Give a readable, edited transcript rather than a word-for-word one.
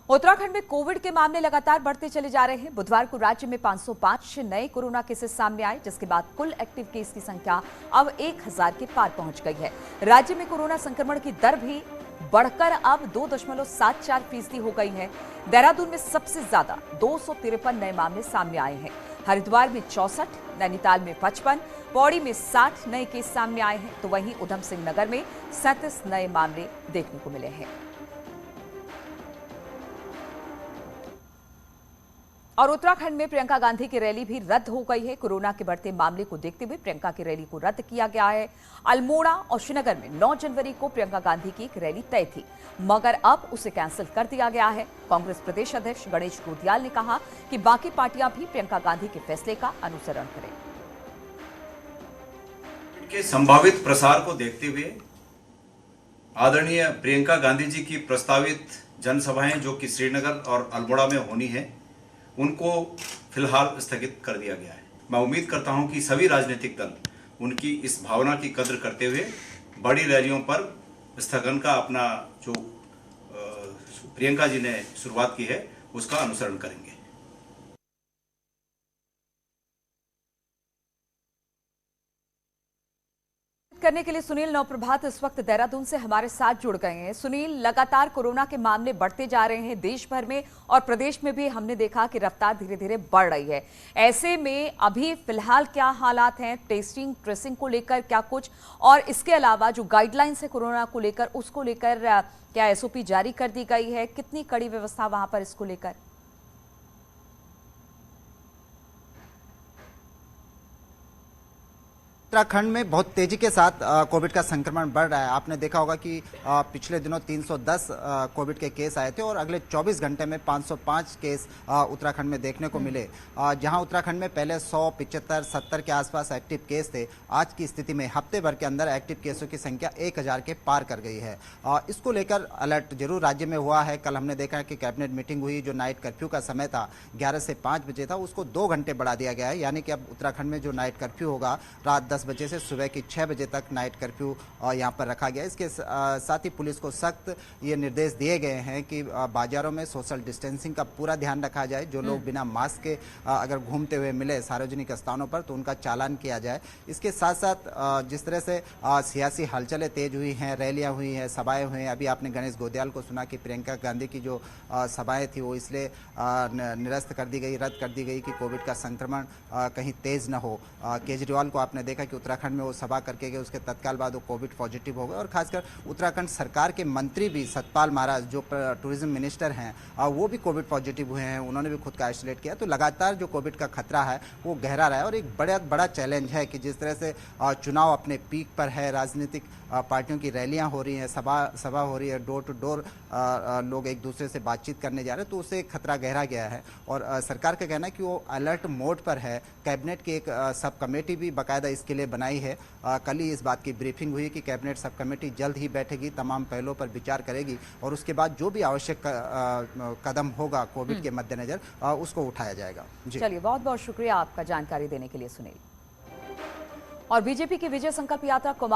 उत्तराखंड में कोविड के मामले लगातार बढ़ते चले जा रहे हैं। बुधवार को राज्य में 505 नए कोरोना केसेस सामने आए, जिसके बाद कुल एक्टिव केस की संख्या अब 1000 के पार पहुंच गई है। राज्य में कोरोना संक्रमण की दर भी बढ़कर अब 2.74% हो गई है। देहरादून में सबसे ज्यादा 253 नए मामले सामने आए हैं। हरिद्वार में 64, नैनीताल में 55, पौड़ी में 60 नए केस सामने आए हैं, तो वहीं उधम सिंह नगर में 37 नए मामले देखने को मिले हैं। और उत्तराखंड में प्रियंका गांधी की रैली भी रद्द हो गई है। कोरोना के बढ़ते मामले को देखते हुए प्रियंका की रैली को रद्द किया गया है। अल्मोड़ा और श्रीनगर में 9 जनवरी को प्रियंका गांधी की एक रैली तय थी, मगर अब उसे कैंसिल कर दिया गया है। कांग्रेस प्रदेश अध्यक्ष गणेश गोदियाल ने कहा कि बाकी पार्टियां भी प्रियंका गांधी के फैसले का अनुसरण करें। के संभावित प्रसार को देखते हुए आदरणीय प्रियंका गांधी जी की प्रस्तावित जनसभाएं जो कि श्रीनगर और अल्मोड़ा में होनी है, उनको फिलहाल स्थगित कर दिया गया है। मैं उम्मीद करता हूं कि सभी राजनीतिक दल उनकी इस भावना की कद्र करते हुए बड़ी रैलियों पर स्थगन का अपना जो प्रियंका जी ने शुरुआत की है उसका अनुसरण करेंगे। करने के लिए सुनील नवप्रभात इस वक्त देहरादून से हमारे साथ जुड़ गए हैं। सुनील, लगातार कोरोना के मामले बढ़ते जा रहे हैं देश भर में, और प्रदेश में भी हमने देखा कि रफ्तार धीरे धीरे बढ़ रही है। ऐसे में अभी फिलहाल क्या हालात हैं टेस्टिंग ट्रेसिंग को लेकर, क्या कुछ, और इसके अलावा जो गाइडलाइंस है कोरोना को लेकर, उसको लेकर क्या एसओपी जारी कर दी गई है? कितनी कड़ी व्यवस्था वहां पर इसको लेकर? उत्तराखंड में बहुत तेजी के साथ कोविड का संक्रमण बढ़ रहा है। आपने देखा होगा कि पिछले दिनों 310 कोविड के केस आए थे और अगले 24 घंटे में 505 केस उत्तराखंड में देखने को मिले। जहां उत्तराखंड में पहले 100, 75, 70 के आसपास एक्टिव केस थे, आज की स्थिति में हफ्ते भर के अंदर एक्टिव केसों की संख्या 1000 के पार कर गई है। इसको लेकर अलर्ट जरूर राज्य में हुआ है। कल हमने देखा कि कैबिनेट मीटिंग हुई, जो नाइट कर्फ्यू का समय था 11 से 5 बजे था, उसको 2 घंटे बढ़ा दिया गया है। यानी कि अब उत्तराखंड में जो नाइट कर्फ्यू होगा रात 10 बजे से सुबह की 6 बजे तक नाइट कर्फ्यू यहां पर रखा गया। इसके साथ ही पुलिस को सख्त ये निर्देश दिए गए हैं कि बाजारों में सोशल डिस्टेंसिंग का पूरा ध्यान रखा जाए। जो लोग बिना मास्क के अगर घूमते हुए मिले सार्वजनिक स्थानों पर तो उनका चालान किया जाए। इसके साथ साथ जिस तरह से सियासी हलचलें तेज हुई हैं, रैलियां हुई हैं, सभाएं हुई हैं, अभी आपने गणेश गोदियाल को सुना कि प्रियंका गांधी की जो सभाएं थी वो इसलिए निरस्त कर दी गई, रद्द कर दी गई कि कोविड का संक्रमण कहीं तेज न हो। केजरीवाल को आपने देखा कि उत्तराखंड में वो सभा करके गए, उसके तत्काल बाद वो कोविड पॉजिटिव हो गए। और खासकर उत्तराखंड सरकार के मंत्री भी सतपाल महाराज जो टूरिज्म मिनिस्टर हैं, वो भी कोविड पॉजिटिव हुए हैं, उन्होंने भी खुद का आइसोलेट किया। तो लगातार जो कोविड का खतरा है वो गहरा रहा है और एक बड़ा चैलेंज है कि जिस तरह से चुनाव अपने पीक पर है, राजनीतिक पार्टियों की रैलियां हो रही हैं, सभा हो रही है, डोर टू डोर लोग एक दूसरे से बातचीत करने जा रहे हैं, तो उससे खतरा गहरा गया है। और सरकार का कहना है कि वो अलर्ट मोड पर है। कैबिनेट की एक सब कमेटी भी बाकायदा इसके लिए बनाई है। कल ही इस बात की ब्रीफिंग हुई कि कैबिनेट सब कमेटी जल्द ही बैठेगी, तमाम पहलों पर विचार करेगी और उसके बाद जो भी आवश्यक कदम होगा कोविड के मद्देनजर उसको उठाया जाएगा। चलिए, बहुत बहुत शुक्रिया आपका जानकारी देने के लिए सुनील। और बीजेपी की विजय संकल्प यात्रा को